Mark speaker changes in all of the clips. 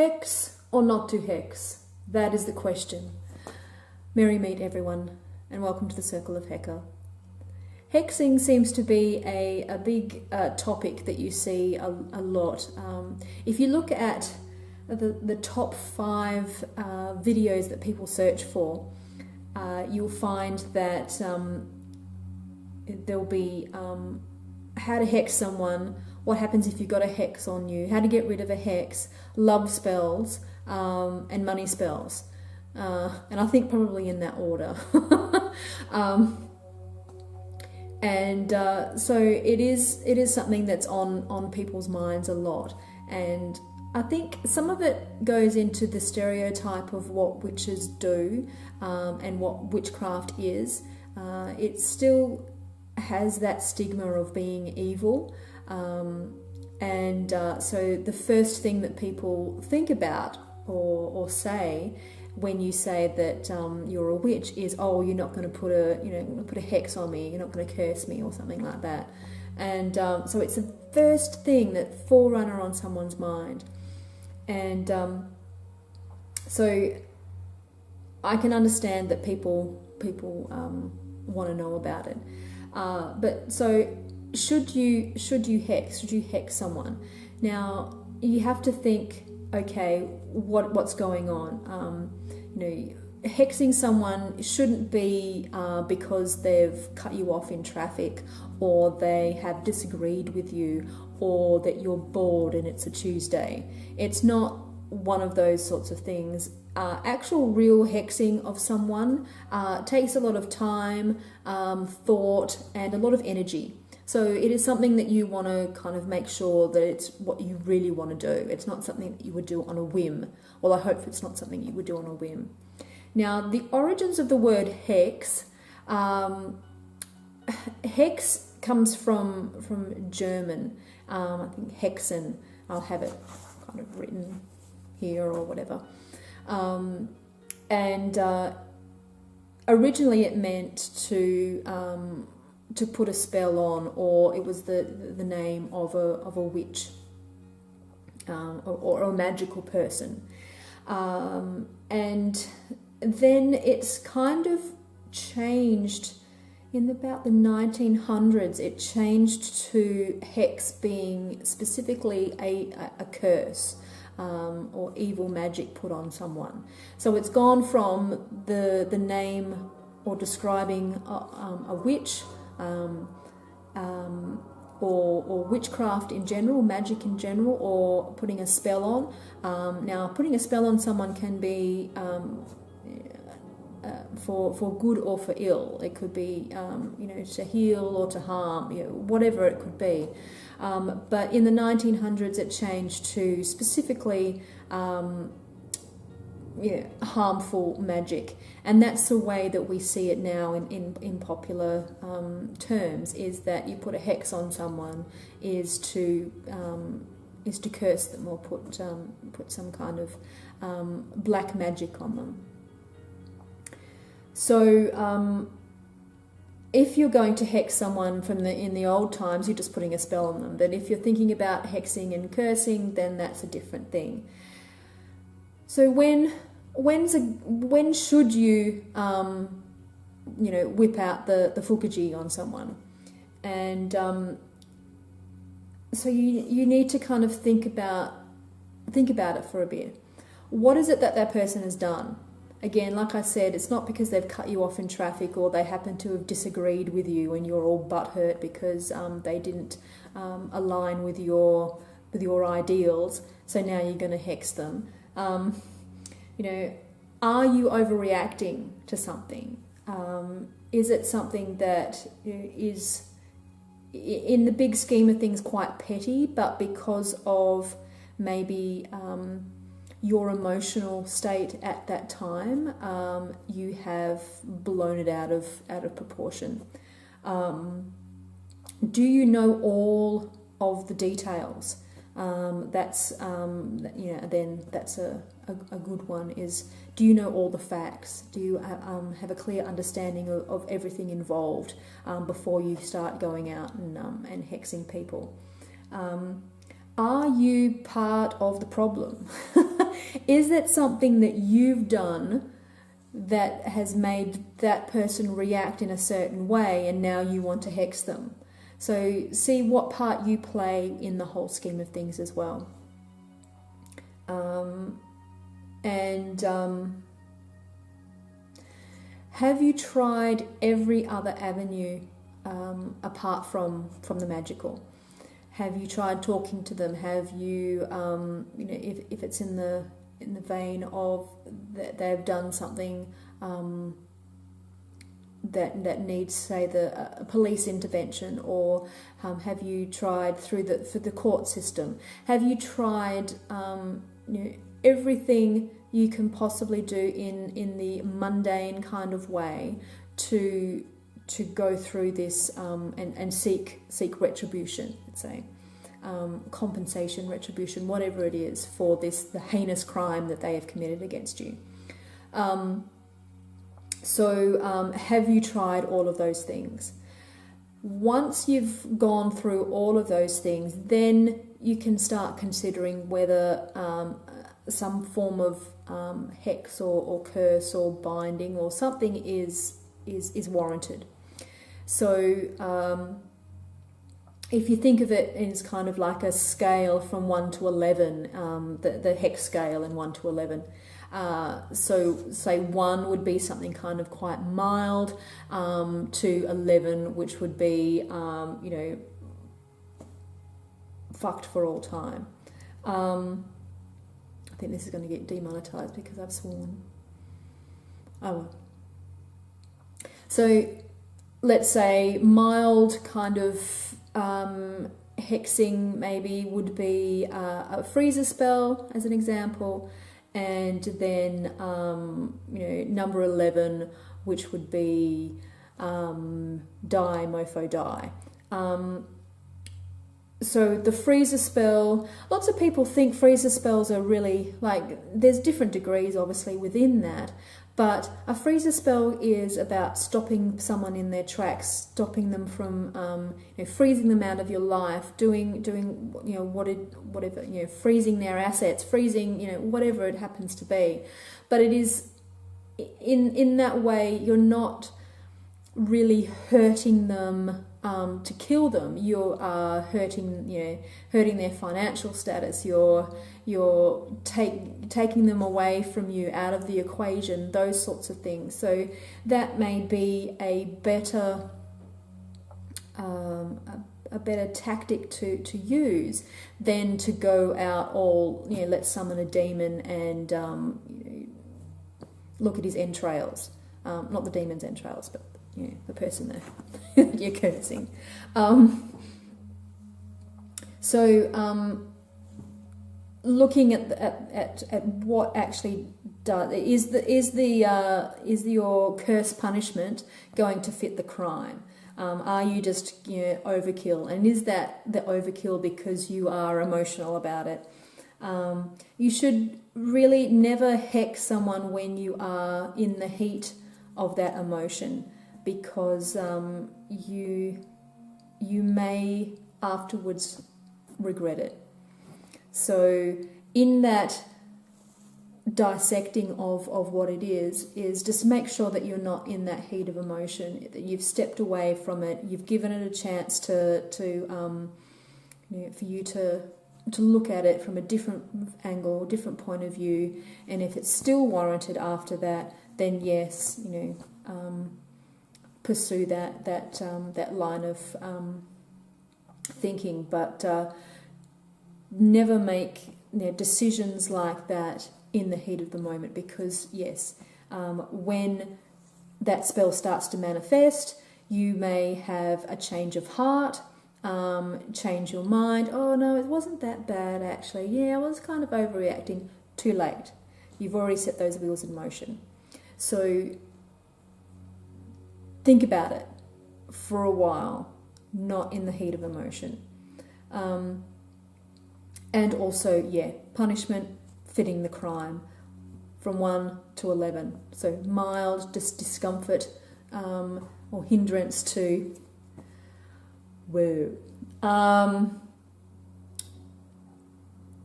Speaker 1: hex or not to hex? That is the question. Merry meet everyone, and welcome to the Circle of Hecker. Hexing seems to be a big topic that you see a lot. If you look at the top 5 videos that people search for, you'll find that there'll be how to hex someone, what happens if you've got a hex on you, how to get rid of a hex, love spells, and money spells. And I think probably in that order. So it is something that's on people's minds a lot, and I think some of it goes into the stereotype of what witches do and what witchcraft is. It still has that stigma of being evil, so the first thing that people think about or say when you say that you're a witch is, oh, you're not going to put a hex on me, you're not going to curse me or something like that. And so it's the first thing that forerunner on someone's mind. And so I can understand that people want to know about it. But so should you hex someone? Now you have to think, okay, what's going on? Hexing someone shouldn't be because they've cut you off in traffic, or they have disagreed with you, or that you're bored and it's a Tuesday. It's not one of those sorts of things. Actual real hexing of someone takes a lot of time, thought, and a lot of energy. So it is something that you want to kind of make sure that it's what you really want to do. It's not something that you would do on a whim. Well, I hope it's not something you would do on a whim. Now, the origins of the word hex, hex comes from German. I think hexen. I'll have it kind of written here or whatever. Originally it meant to put a spell on, or it was the name of a witch or a magical person. And then it's kind of changed in about the 1900s. It changed to hex being specifically a curse or evil magic put on someone. So it's gone from the name or describing a witch, or witchcraft in general, magic in general, or putting a spell on. Now, putting a spell on someone can be for good or for ill. It could be to heal or to harm, whatever it could be. But in the 1900s, it changed to specifically harmful magic, and that's the way that we see it now in popular terms, is that you put a hex on someone is to curse them or put some kind of black magic on them. So if you're going to hex someone in the old times, you're just putting a spell on them. But if you're thinking about hexing and cursing, then that's a different thing. So when should you whip out the fukaji on someone? And so you need to kind of think about it for a bit. What is it that person has done? Again, like I said, it's not because they've cut you off in traffic, or they happen to have disagreed with you and you're all butthurt because they didn't align with your ideals. So now you're going to hex them. Are you overreacting to something? Is it something that is, in the big scheme of things, quite petty, but because of maybe your emotional state at that time, you have blown it out of proportion? Do you know all of the details? Then that's a good one. Is, do you know all the facts? Do you have a clear understanding of everything involved before you start going out and hexing people? Are you part of the problem? Is that something that you've done that has made that person react in a certain way, and now you want to hex them? So see what part you play in the whole scheme of things as well. Have you tried every other avenue apart from the magical? Have you tried talking to them? Have you, if it's in the vein of that they've done something that needs, say, the police intervention, or have you tried through the court system? Have you tried everything you can possibly do in the mundane kind of way to go through this and seek retribution, let's say, compensation, retribution, whatever it is, for the heinous crime that they have committed against you? So have you tried all of those things? Once you've gone through all of those things, then you can start considering whether some form of hex or curse or binding or something is warranted. So if you think of it as kind of like a scale from 1 to 11, the hex scale in 1 to 11. So say 1 would be something kind of quite mild, to 11, which would be, fucked for all time. I think this is going to get demonetized because I've sworn. Oh well. So let's say mild kind of hexing maybe would be a freezer spell as an example, and then number 11, which would be die mofo die. So the freezer spell, lots of people think freezer spells are really, like, there's different degrees obviously within that, but a freezer spell is about stopping someone in their tracks, stopping them from, freezing them out of your life, doing whatever, freezing their assets, freezing, whatever it happens to be. But it is, in that way, you're not really hurting them to kill them. You are hurting their financial status. You're taking them away from you, out of the equation, those sorts of things. So that may be a better tactic to use than to go out all, let's summon a demon and look at his entrails. Not the demon's entrails, but the person there you're cursing. Looking at what actually does is your curse punishment going to fit the crime? Are you just overkill, and is that the overkill because you are emotional about it? You should really never hex someone when you are in the heat of that emotion, because you may afterwards regret it. So in that dissecting of what it is just make sure that you're not in that heat of emotion, that you've stepped away from it, you've given it a chance for you to look at it from a different angle, different point of view, and if it's still warranted after that, then yes, pursue that line of thinking, but never make decisions like that in the heat of the moment, because yes, when that spell starts to manifest, you may have a change of heart, change your mind. Oh no, it wasn't that bad actually. Yeah, I was kind of overreacting. Too late. You've already set those wheels in motion. So think about it for a while, not in the heat of emotion. And also, punishment fitting the crime from 1 to 11. So mild discomfort or hindrance to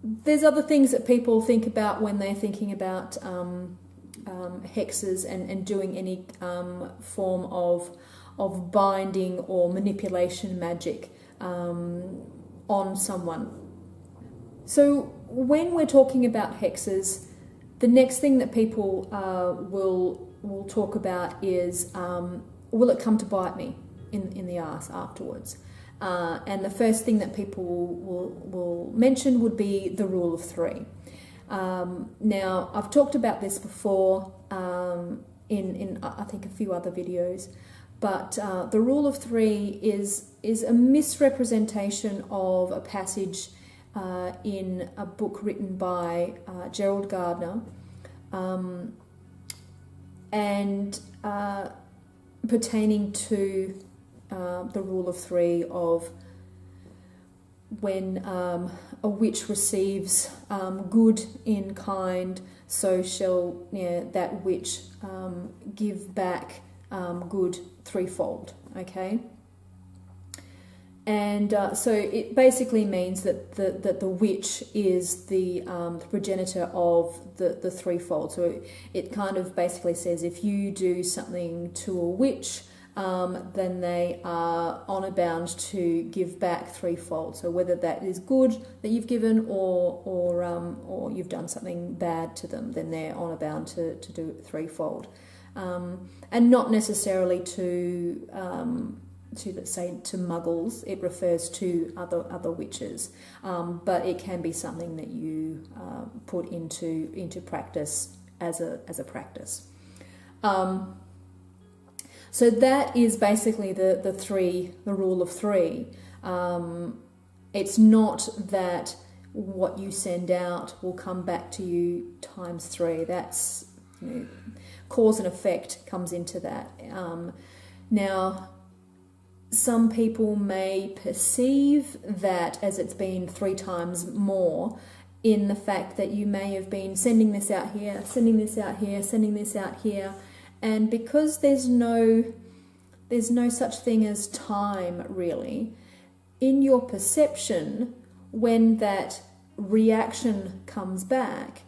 Speaker 1: there's other things that people think about when they're thinking about hexes and doing any form of binding or manipulation magic on someone. So when we're talking about hexes, the next thing that people will talk about is, will it come to bite me in the ass afterwards? And the first thing that people will mention would be the rule of three. Now, I've talked about this before in I think a few other videos, but the rule of three is a misrepresentation of a passage in a book written by Gerald Gardner, and pertaining to the rule of three of when a witch receives good in kind, so shall that witch give back good threefold. Okay, and so it basically means that the witch is the progenitor of the threefold. So it kind of basically says if you do something to a witch, then they are honour bound to give back threefold. So whether that is good that you've given or you've done something bad to them, then they're honour bound to do it threefold, and not necessarily to let's say to muggles. It refers to other witches, but it can be something that you put into practice as a practice. So that is basically the rule of three. It's not that what you send out will come back to you times three. That's cause and effect comes into that. Now, some people may perceive that as it's been 3 times more, in the fact that you may have been sending this out here, sending this out here, sending this out here. And because there's no such thing as time, really, in your perception, when that reaction comes back,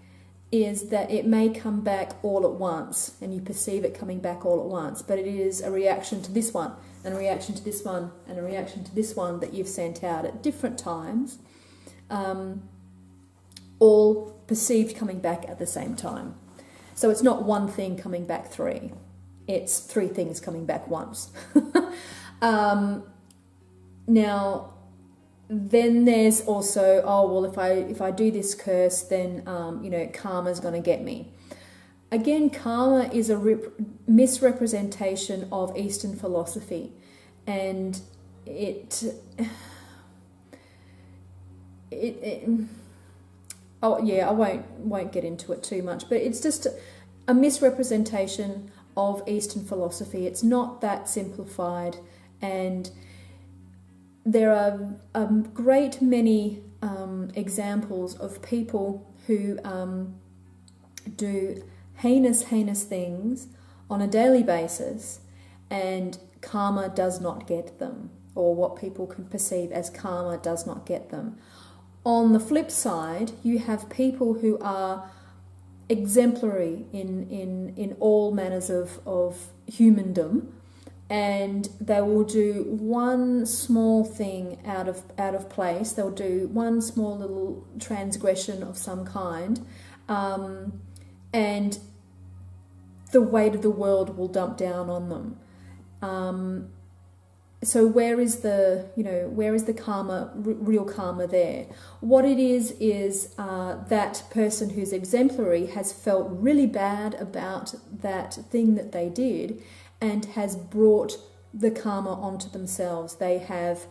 Speaker 1: is that it may come back all at once, and you perceive it coming back all at once, but it is a reaction to this one, and a reaction to this one, and a reaction to this one that you've sent out at different times, all perceived coming back at the same time. So it's not one thing coming back 3. It's 3 things coming back once. Now, then there's also, if I do this curse, then karma's going to get me. Again, karma is a misrepresentation of Eastern philosophy, and I won't get into it too much, but it's just a misrepresentation of Eastern philosophy. It's not that simplified, and there are a great many examples of people who do heinous things on a daily basis, and karma does not get them, or what people can perceive as karma does not get them. On the flip side, you have people who are exemplary in all manners of humandom, and they will do one small thing out of place. They'll do one small little transgression of some kind, and the weight of the world will dump down on them. So where is the karma, real karma there? What it is that person who's exemplary has felt really bad about that thing that they did, and has brought the karma onto themselves. They have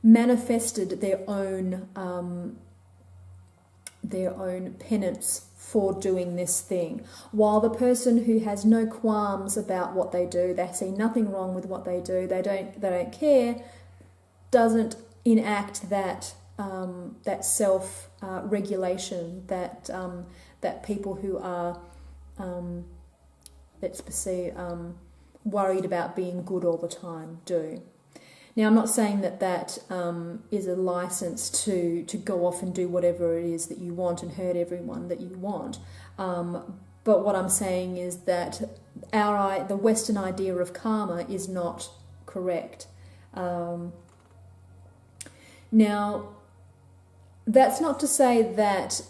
Speaker 1: manifested their own penance for doing this thing, while the person who has no qualms about what they do, they see nothing wrong with what they do, they don't care, doesn't enact that self regulation that people who are worried about being good all the time do. Now, I'm not saying that is a license to go off and do whatever it is that you want and hurt everyone that you want. But what I'm saying is that the Western idea of karma is not correct. Now, that's not to say that,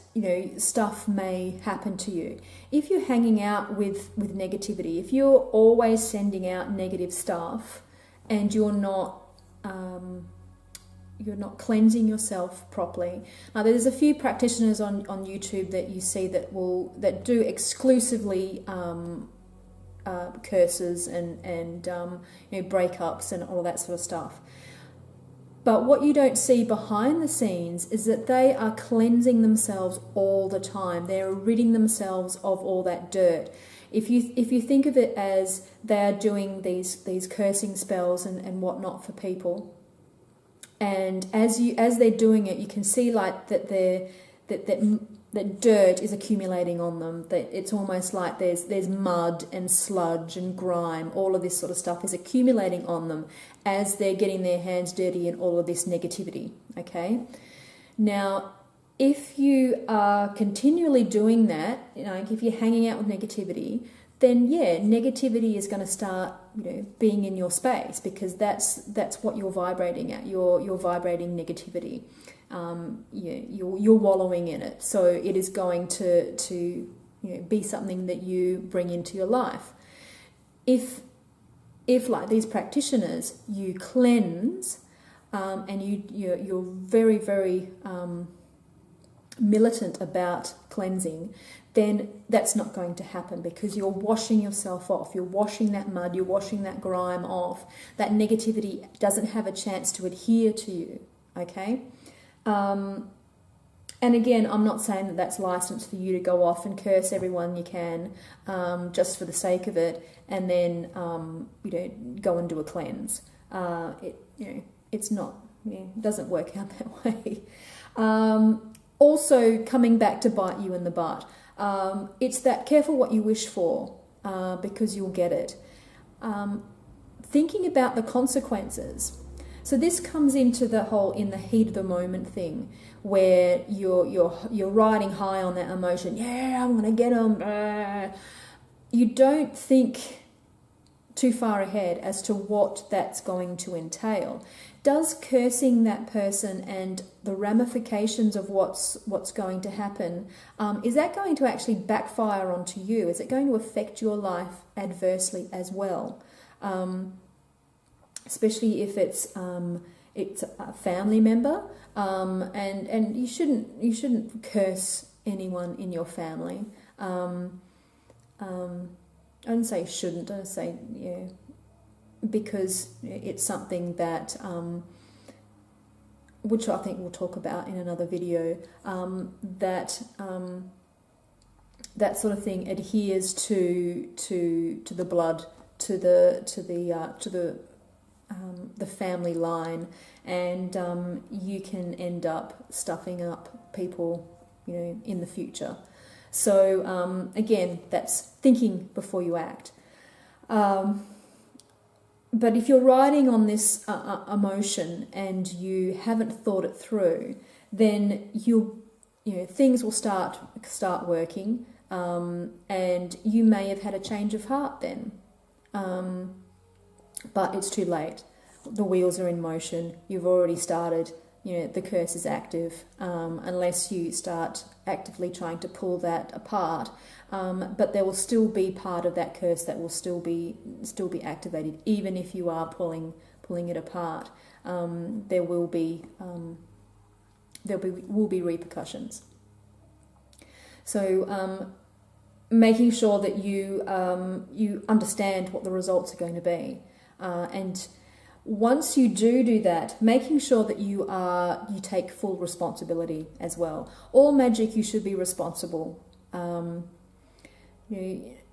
Speaker 1: stuff may happen to you. If you're hanging out with negativity, if you're always sending out negative stuff and you're not cleansing yourself properly. Now, there's a few practitioners on YouTube that you see that do exclusively curses and breakups and all that sort of stuff. But what you don't see behind the scenes is that they are cleansing themselves all the time. They're ridding themselves of all that dirt. If you think of it as they are doing these cursing spells and whatnot for people, and as they're doing it, you can see like that dirt is accumulating on them. That it's almost like there's mud and sludge and grime. All of this sort of stuff is accumulating on them as they're getting their hands dirty in all of this negativity. Okay, now if you are continually doing that, if you're hanging out with negativity, then negativity is going to start, being in your space, because that's what you're vibrating at. You're vibrating negativity. You're wallowing in it, so it is going to be something that you bring into your life. If like these practitioners, you cleanse, and you're very, very militant about cleansing, then that's not going to happen, because you're washing yourself off. You're washing that mud, you're washing that grime off. That negativity doesn't have a chance to adhere to you, okay? And again, I'm not saying that that's license for you to go off and curse everyone you can, just for the sake of it, and then go and do a cleanse. It's not. It doesn't work out that way. Also, coming back to bite you in the butt, it's that careful what you wish for, because you'll get it. Thinking about the consequences. So this comes into the whole in the heat of the moment thing, where you're riding high on that emotion. Yeah, I'm gonna get them. You don't think too far ahead as to what that's going to entail. Does cursing that person and the ramifications of what's going to happen, is that going to actually backfire onto you? Is it going to affect your life adversely as well? Especially if it's a family member, and you shouldn't curse anyone in your family. I don't say shouldn't. I say because it's something that which I think we'll talk about in another video. That sort of thing adheres to the blood, to the family line, and you can end up stuffing up people, in the future. So again, that's thinking before you act. But if you're riding on this emotion and you haven't thought it through, then things will start working, and you may have had a change of heart then. But it's too late. The wheels are in motion. You've already started. The curse is active, unless you start actively trying to pull that apart. But there will still be part of that curse that will still be activated, even if you are pulling it apart. There will be repercussions. So making sure that you understand what the results are going to be, and once you do that, making sure that you take full responsibility as well. All magic, you should be responsible.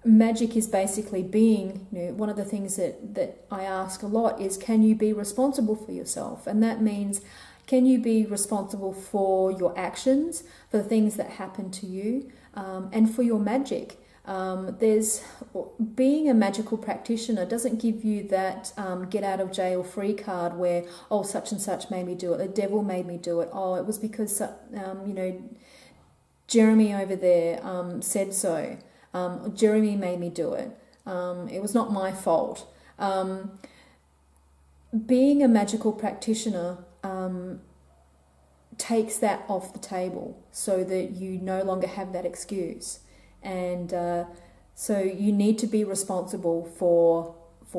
Speaker 1: Magic is basically being, one of the things that I ask a lot is, can you be responsible for yourself? And that means, can you be responsible for your actions, for the things that happen to you, and for your magic? There's being a magical practitioner doesn't give you that get out of jail free card where, oh, such and such made me do it, the devil made me do it, oh, it was because Jeremy over there said so, Jeremy made me do it, it was not my fault. Being a magical practitioner takes that off the table so that you no longer have that excuse. And so you need to be responsible for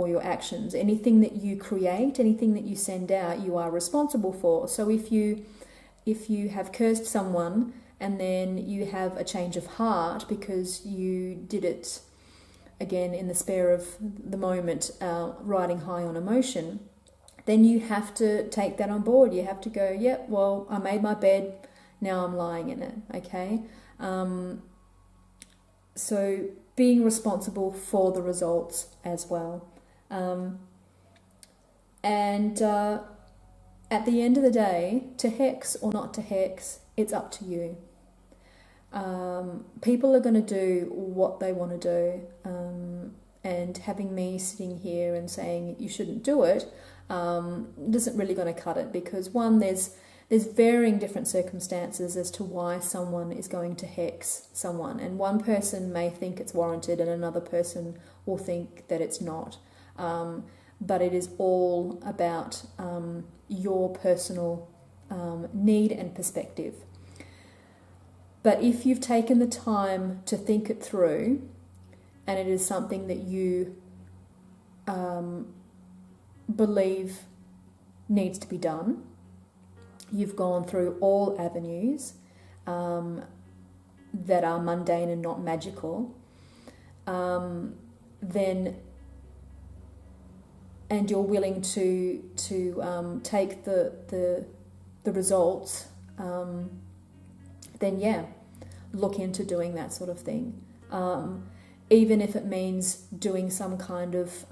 Speaker 1: your actions. Anything that you create, anything that you send out, you are responsible for. So if you have cursed someone and then you have a change of heart because you did it, again, in the spare of the moment, riding high on emotion, then you have to take that on board. You have to go, yep, well, I made my bed, now I'm lying in it, okay? So being responsible for the results as well. And at the end of the day, to hex or not to hex, it's up to you. People are going to do what they want to do. And having me sitting here and saying you shouldn't do it isn't really going to cut it, because one, there's varying different circumstances as to why someone is going to hex someone, and one person may think it's warranted and another person will think that it's not. But it is all about your personal need and perspective. But if you've taken the time to think it through, and it is something that you believe needs to be done, you've gone through all avenues that are mundane and not magical, then, and you're willing to take the results, then yeah, look into doing that sort of thing. Even if it means doing some kind of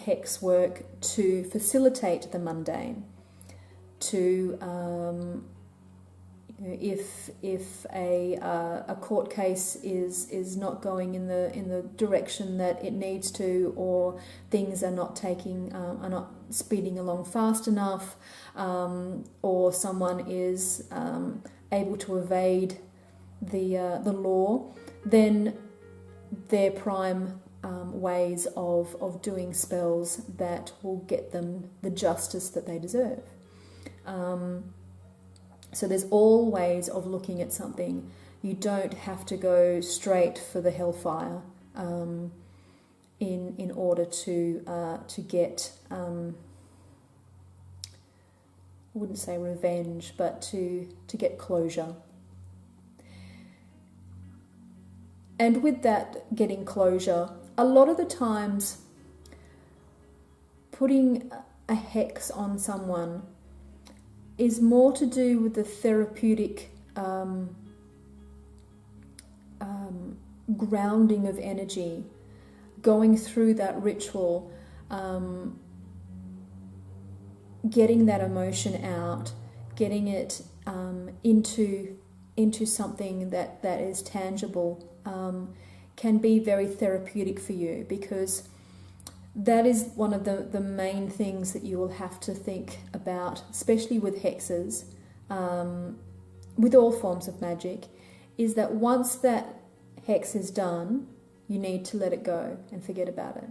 Speaker 1: hex work to facilitate the mundane. To if a court case is not going in the direction that it needs to, or things are not speeding along fast enough, or someone is able to evade the law, then they're prime ways of doing spells that will get them the justice that they deserve. So there's all ways of looking at something. You don't have to go straight for the hellfire in order to get I wouldn't say revenge, but to get closure. And with that getting closure, a lot of the times putting a hex on someone is more to do with the therapeutic grounding of energy, going through that ritual, getting that emotion out, getting it into something that is tangible, can be very therapeutic for you, because that is one of the main things that you will have to think about, especially with hexes, with all forms of magic, is that once that hex is done, you need to let it go and forget about it.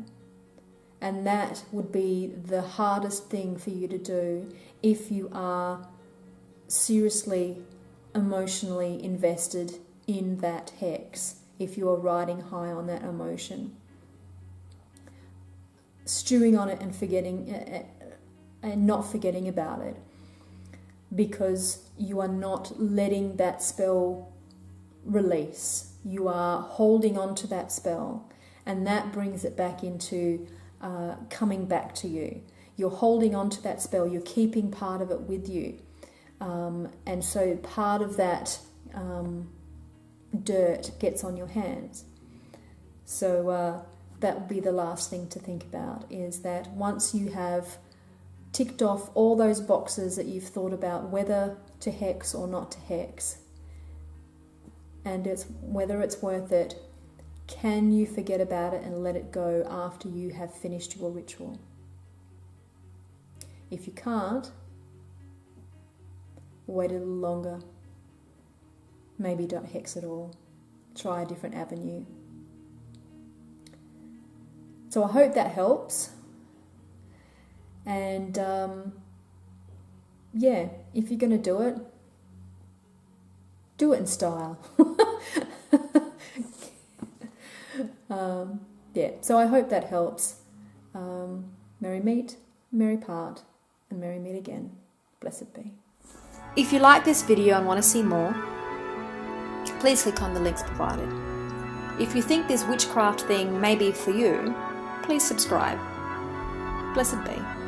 Speaker 1: And that would be the hardest thing for you to do if you are seriously emotionally invested in that hex, if you are riding high on that emotion. Stewing on it and forgetting and not forgetting about it, because you are not letting that spell release. You are holding on to that spell, and that brings it back into coming back to you. You're holding on to that spell, you're keeping part of it with you, and so part of that dirt gets on your hands. So that would be the last thing to think about, is that once you have ticked off all those boxes that you've thought about whether to hex or not to hex, and it's whether it's worth it, can you forget about it and let it go after you have finished your ritual? If you can't, wait a little longer. Maybe don't hex at all. Try a different avenue. So I hope that helps. And yeah, if you're going to do it in style. Yeah, so I hope that helps. Merry meet, merry part, and merry meet again. Blessed be.
Speaker 2: If you like this video and want to see more, please click on the links provided. If you think this witchcraft thing may be for you, please subscribe. Blessed be.